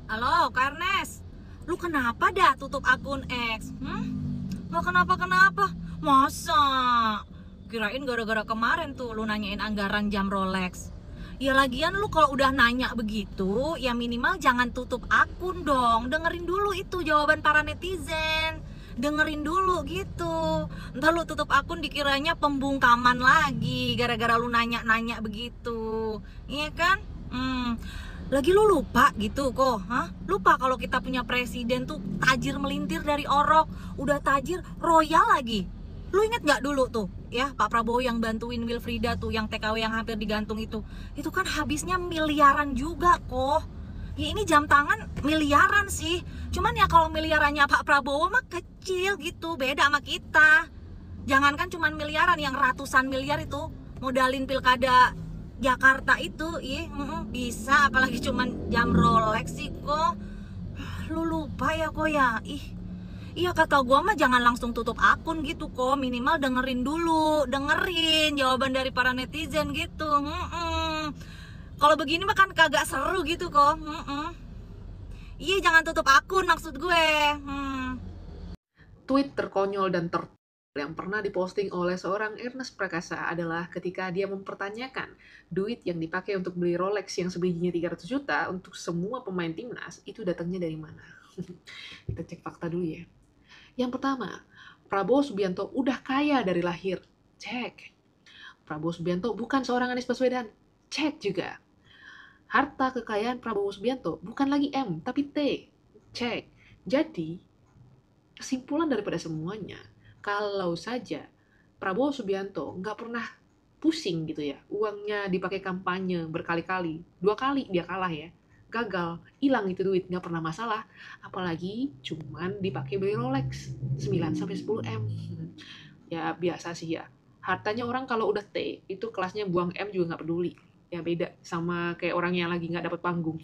Halo, Karnes. Lu kenapa dah tutup akun X? Gak kenapa-kenapa. Masa? Kirain gara-gara kemarin tuh lu nanyain anggaran jam Rolex. Ya lagian lu kalau udah nanya begitu, ya minimal jangan tutup akun dong. Dengerin dulu itu jawaban para netizen. Dengerin dulu gitu. Ntar lu tutup akun dikiranya pembungkaman lagi gara-gara lu nanya-nanya begitu. Iya kan? Lagi lu lupa gitu kok, Lupa kalau kita punya presiden tuh tajir melintir dari orok, udah tajir royal lagi. Lu inget nggak dulu tuh, ya Pak Prabowo yang bantuin Wilfrida tuh, yang TKW yang hampir digantung itu kan habisnya miliaran juga kok. Ya ini jam tangan miliaran sih, cuman ya kalau miliarannya Pak Prabowo mah kecil gitu, beda sama kita. Jangankan cuman miliaran, yang ratusan miliar itu modalin pilkada Jakarta itu, bisa, apalagi cuman jam Rolex sih kok. Lu lupa ya kok ya, iya kata gua mah jangan langsung tutup akun gitu kok, minimal dengerin jawaban dari para netizen gitu. Kalau begini mah kan kagak seru gitu kok. Iya jangan tutup akun maksud gue. Tweet terkonyol dan yang pernah diposting oleh seorang Ernest Prakasa adalah ketika dia mempertanyakan duit yang dipakai untuk beli Rolex yang sebijinya 300 juta untuk semua pemain timnas itu datangnya dari mana. Kita cek fakta dulu ya. Yang pertama, Prabowo Subianto udah kaya dari lahir. Cek. Prabowo Subianto bukan seorang Anies Baswedan. Cek juga. Harta kekayaan Prabowo Subianto bukan lagi M, tapi T. Cek. Jadi, kesimpulan daripada semuanya, kalau saja Prabowo Subianto nggak pernah pusing gitu ya, uangnya dipakai kampanye berkali-kali, 2 kali dia kalah ya, gagal, hilang itu duit, nggak pernah masalah, apalagi cuman dipakai beli Rolex 9-10 M. Ya biasa sih ya, hartanya orang kalau udah T, itu kelasnya buang M juga nggak peduli, ya beda sama kayak orang yang lagi nggak dapat panggung.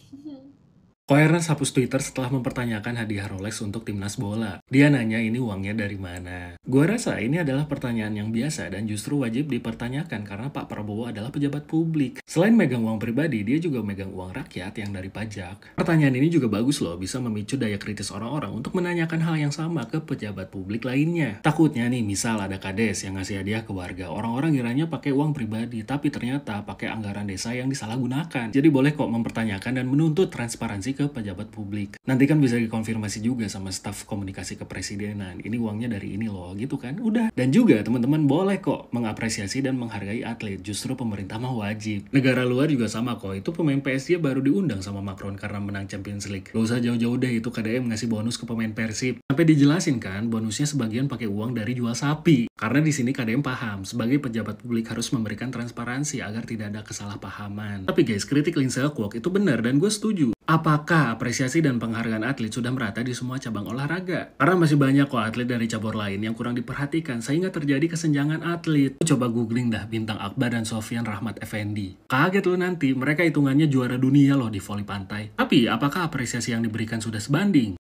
Ko Ernest hapus Twitter setelah mempertanyakan hadiah Rolex untuk timnas bola. Dia nanya ini uangnya dari mana. Gua rasa ini adalah pertanyaan yang biasa dan justru wajib dipertanyakan karena Pak Prabowo adalah pejabat publik. Selain megang uang pribadi, dia juga megang uang rakyat yang dari pajak. Pertanyaan ini juga bagus loh, bisa memicu daya kritis orang-orang untuk menanyakan hal yang sama ke pejabat publik lainnya. Takutnya nih, misal ada kades yang ngasih hadiah ke warga, orang-orang kiranya pakai uang pribadi, tapi ternyata pakai anggaran desa yang disalahgunakan. Jadi boleh kok mempertanyakan dan menuntut transparansi ke pejabat publik. Nanti kan bisa dikonfirmasi juga sama staf komunikasi kepresidenan. Ini uangnya dari ini loh, gitu kan? Udah. Dan juga teman-teman boleh kok mengapresiasi dan menghargai atlet. Justru pemerintah mah wajib. Negara luar juga sama kok. Itu pemain PSG baru diundang sama Macron karena menang Champions League. Gak usah jauh-jauh deh, itu KDM ngasih bonus ke pemain Persib. Sampai dijelasin kan, bonusnya sebagian pakai uang dari jual sapi. Karena di sini KDM paham, sebagai pejabat publik harus memberikan transparansi agar tidak ada kesalahpahaman. Tapi guys, kritik Lindsay Kwok itu benar dan gue setuju. Apakah apresiasi dan penghargaan atlet sudah merata di semua cabang olahraga? Karena masih banyak kok atlet dari cabur lain yang kurang diperhatikan sehingga terjadi kesenjangan atlet. Coba googling dah Bintang Akbar dan Sofyan Rahmat Effendi. Kaget lo nanti, mereka hitungannya juara dunia loh di voli pantai. Tapi apakah apresiasi yang diberikan sudah sebanding?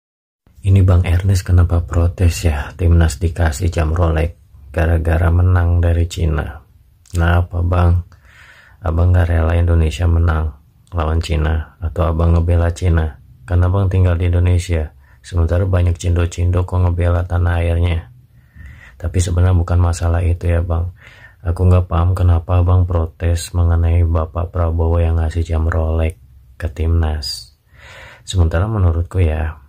Ini Bang Ernest kenapa protes ya timnas dikasih jam Rolex gara-gara menang dari Cina? Kenapa Bang? Abang gak rela Indonesia menang lawan Cina, atau abang ngebela Cina karena abang tinggal di Indonesia, sementara banyak cindo-cindo kok ngebela tanah airnya. Tapi sebenarnya bukan masalah itu ya Bang. Aku nggak paham kenapa abang protes mengenai Bapak Prabowo yang ngasih jam Rolex ke timnas. Sementara menurutku ya,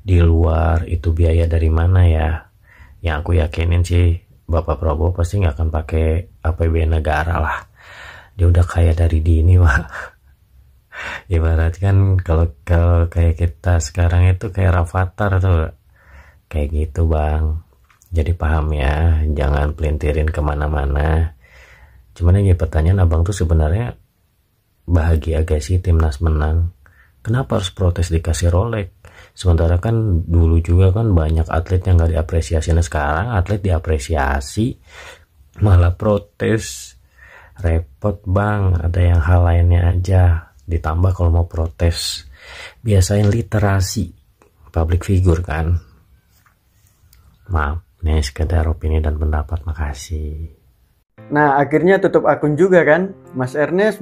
di luar itu biaya dari mana ya? Yang aku yakinin sih Bapak Prabowo pasti nggak akan pakai APBN negara lah. Dia udah kaya dari dini Pak. Ibarat kan kalau kayak kita sekarang itu kayak Rafathar tuh, kayak gitu Bang. Jadi paham ya, jangan pelintirin kemana-mana. Cuman yang jadi pertanyaan abang tuh sebenarnya bahagia gak sih timnas menang? Kenapa harus protes dikasih Rolex? Sementara kan dulu juga kan banyak atlet yang gak diapresiasi. Nah sekarang atlet diapresiasi malah protes. Repot Bang, ada yang hal lainnya aja. Ditambah kalau mau protes, biasain literasi, public figure kan. Maaf, nih sekedar opini dan pendapat, makasih. Nah, akhirnya tutup akun juga kan, Mas Ernest.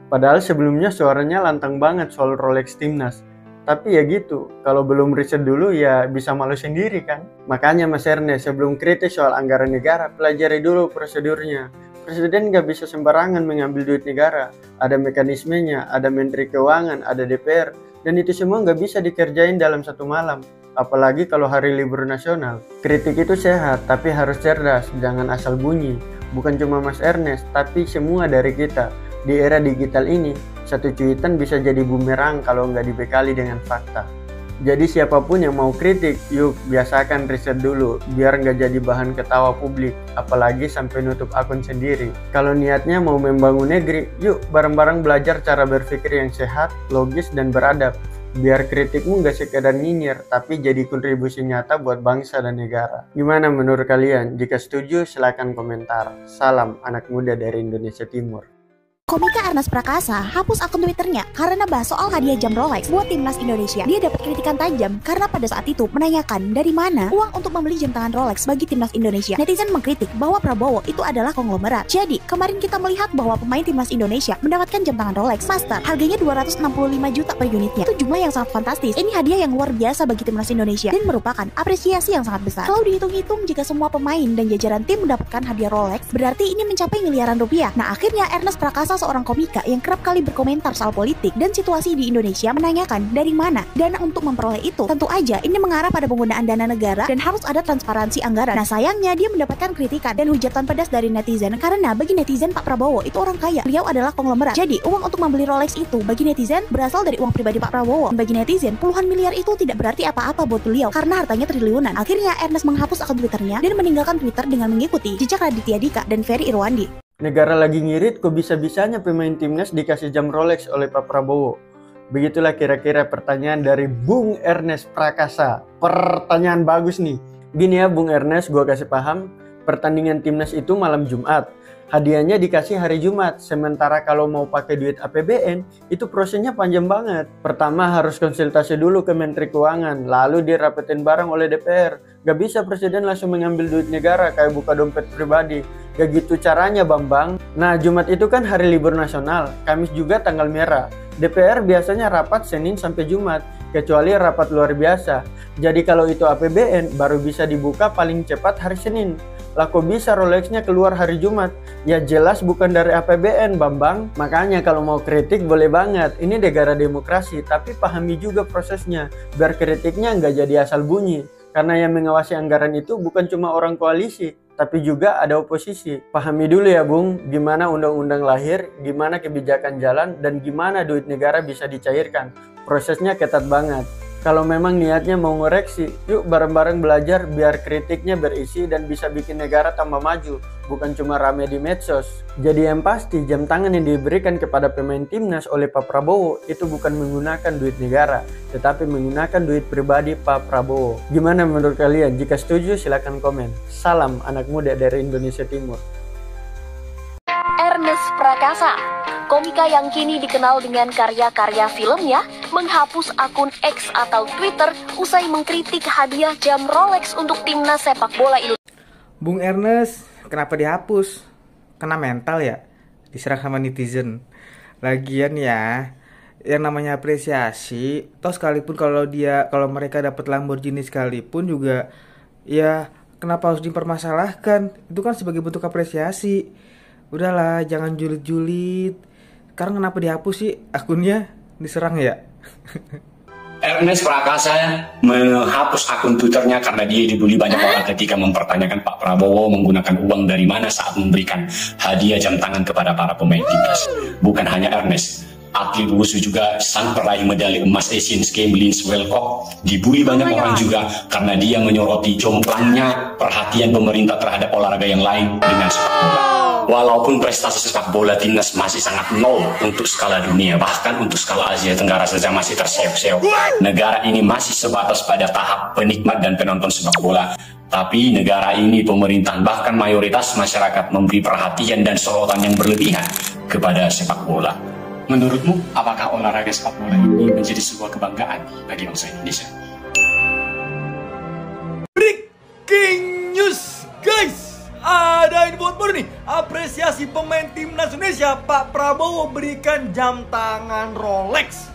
Padahal sebelumnya suaranya lantang banget soal Rolex Timnas. Tapi ya gitu, kalau belum riset dulu ya bisa malu sendiri kan. Makanya Mas Ernest, sebelum kritis soal anggaran negara, pelajari dulu prosedurnya. Presiden nggak bisa sembarangan mengambil duit negara. Ada mekanismenya, ada Menteri Keuangan, ada DPR, dan itu semua nggak bisa dikerjain dalam satu malam. Apalagi kalau hari libur nasional. Kritik itu sehat, tapi harus cerdas, jangan asal bunyi. Bukan cuma Mas Ernest, tapi semua dari kita. Di era digital ini, satu cuitan bisa jadi bumerang kalau nggak dibekali dengan fakta. Jadi siapapun yang mau kritik, yuk biasakan riset dulu, biar nggak jadi bahan ketawa publik, apalagi sampai nutup akun sendiri. Kalau niatnya mau membangun negeri, yuk bareng-bareng belajar cara berpikir yang sehat, logis, dan beradab. Biar kritikmu nggak sekedar nyinyir, tapi jadi kontribusi nyata buat bangsa dan negara. Gimana menurut kalian? Jika setuju, silakan komentar. Salam anak muda dari Indonesia Timur. Komika Ernest Prakasa hapus akun Twitternya karena bahas soal hadiah jam Rolex buat timnas Indonesia. Dia dapat kritikan tajam karena pada saat itu menanyakan dari mana uang untuk membeli jam tangan Rolex bagi timnas Indonesia. Netizen mengkritik bahwa Prabowo itu adalah konglomerat. Jadi, kemarin kita melihat bahwa pemain timnas Indonesia mendapatkan jam tangan Rolex Master. Harganya 265 juta per unitnya. Itu jumlah yang sangat fantastis. Ini hadiah yang luar biasa bagi timnas Indonesia dan merupakan apresiasi yang sangat besar. Kalau dihitung-hitung, jika semua pemain dan jajaran tim mendapatkan hadiah Rolex, berarti ini mencapai miliaran rupiah. Nah, akhirnya Ernest Prakasa, seorang komika yang kerap kali berkomentar soal politik dan situasi di Indonesia, menanyakan dari mana dana untuk memperoleh itu. Tentu aja ini mengarah pada penggunaan dana negara dan harus ada transparansi anggaran. Nah, sayangnya dia mendapatkan kritikan dan hujatan pedas dari netizen karena bagi netizen Pak Prabowo itu orang kaya. Beliau adalah konglomerat. Jadi uang untuk membeli Rolex itu bagi netizen berasal dari uang pribadi Pak Prabowo. Bagi netizen, puluhan miliar itu tidak berarti apa-apa buat beliau karena hartanya triliunan. Akhirnya Ernest menghapus akun Twitternya dan meninggalkan Twitter dengan mengikuti jejak Raditya Dika dan Ferry Irwandi. Negara lagi ngirit, kok bisa-bisanya pemain timnas dikasih jam Rolex oleh Pak Prabowo? Begitulah kira-kira pertanyaan dari Bung Ernest Prakasa. Pertanyaan bagus nih. Gini ya Bung Ernest, gua kasih paham. Pertandingan timnas itu malam Jumat. Hadiahnya dikasih hari Jumat. Sementara kalau mau pakai duit APBN, itu prosesnya panjang banget. Pertama harus konsultasi dulu ke Menteri Keuangan, lalu dirapetin bareng oleh DPR. Gak bisa presiden langsung mengambil duit negara kayak buka dompet pribadi. Gak gitu caranya Bambang. Nah, Jumat itu kan hari libur nasional, Kamis juga tanggal merah. DPR biasanya rapat Senin sampai Jumat, kecuali rapat luar biasa. Jadi kalau itu APBN, baru bisa dibuka paling cepat hari Senin. Lah kok bisa Rolexnya keluar hari Jumat? Ya jelas bukan dari APBN Bambang. Makanya kalau mau kritik boleh banget. Ini negara demokrasi, tapi pahami juga prosesnya. Biar kritiknya nggak jadi asal bunyi. Karena yang mengawasi anggaran itu bukan cuma orang koalisi, tapi juga ada oposisi. Pahami dulu ya Bung, gimana undang-undang lahir, gimana kebijakan jalan, dan gimana duit negara bisa dicairkan. Prosesnya ketat banget. Kalau memang niatnya mau ngoreksi, yuk bareng-bareng belajar biar kritiknya berisi dan bisa bikin negara tambah maju, bukan cuma rame di medsos. Jadi yang pasti, jam tangan yang diberikan kepada pemain timnas oleh Pak Prabowo itu bukan menggunakan duit negara, tetapi menggunakan duit pribadi Pak Prabowo. Gimana menurut kalian? Jika setuju silahkan komen. Salam anak muda dari Indonesia Timur. Ernest Prakasa, komika yang kini dikenal dengan karya-karya filmnya, menghapus akun X atau Twitter usai mengkritik hadiah jam Rolex untuk timnas sepak bola Indonesia. Bung Ernest, kenapa dihapus? Kena mental ya? Diserang sama netizen. Lagian ya, yang namanya apresiasi, toh sekalipun kalau mereka dapat Lamborghini sekalipun juga, ya kenapa harus dipermasalahkan? Itu kan sebagai bentuk apresiasi. Udahlah, jangan julid-julid. Sekarang kenapa dihapus sih akunnya? Diserang ya? Ernest Prakasa menghapus akun Twitternya karena dia dibully banyak orang ketika mempertanyakan Pak Prabowo menggunakan uang dari mana saat memberikan hadiah jam tangan kepada para pemain timnas. Bukan hanya Ernest, atlet wushu juga sang peraih medali emas Asian Games Lins Welcock dibully banyak orang juga karena dia menyoroti jomplangnya perhatian pemerintah terhadap olahraga yang lain dengan sepak bola. Walaupun prestasi sepak bola timnas masih sangat nol untuk skala dunia, bahkan untuk skala Asia Tenggara saja masih terseok-seok. Negara ini masih sebatas pada tahap penikmat dan penonton sepak bola. Tapi negara ini, pemerintahan, bahkan mayoritas masyarakat memberi perhatian dan sorotan yang berlebihan kepada sepak bola. Menurutmu, apakah olahraga sepak bola ini menjadi sebuah kebanggaan bagi bangsa Indonesia? Breaking news, guys! Ada info baru nih, apresiasi pemain timnas Indonesia. Pak Prabowo berikan jam tangan Rolex.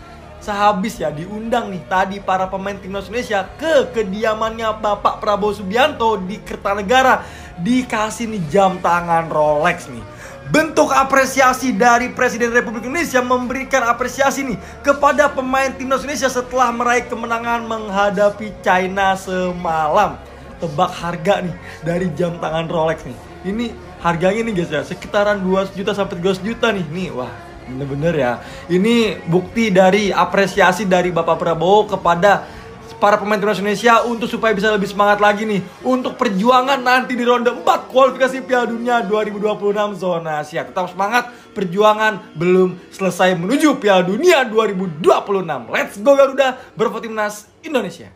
sehabis ya diundang nih tadi para pemain timnas Indonesia ke kediamannya Bapak Prabowo Subianto di Kertanegara, dikasih nih jam tangan Rolex nih. Bentuk apresiasi dari Presiden Republik Indonesia memberikan apresiasi nih kepada pemain timnas Indonesia setelah meraih kemenangan menghadapi China semalam. Tebak harga nih dari jam tangan Rolex nih. Ini harganya nih guys ya, sekitaran 2 juta sampai 300 juta nih. Nih wah, bener-bener ya. Ini bukti dari apresiasi dari Bapak Prabowo kepada para pemain timnas Indonesia untuk supaya bisa lebih semangat lagi nih untuk perjuangan nanti di ronde 4 kualifikasi Piala Dunia 2026 zona Asia. Tetap semangat, perjuangan belum selesai menuju Piala Dunia 2026. Let's go Garuda, berfoto timnas Indonesia.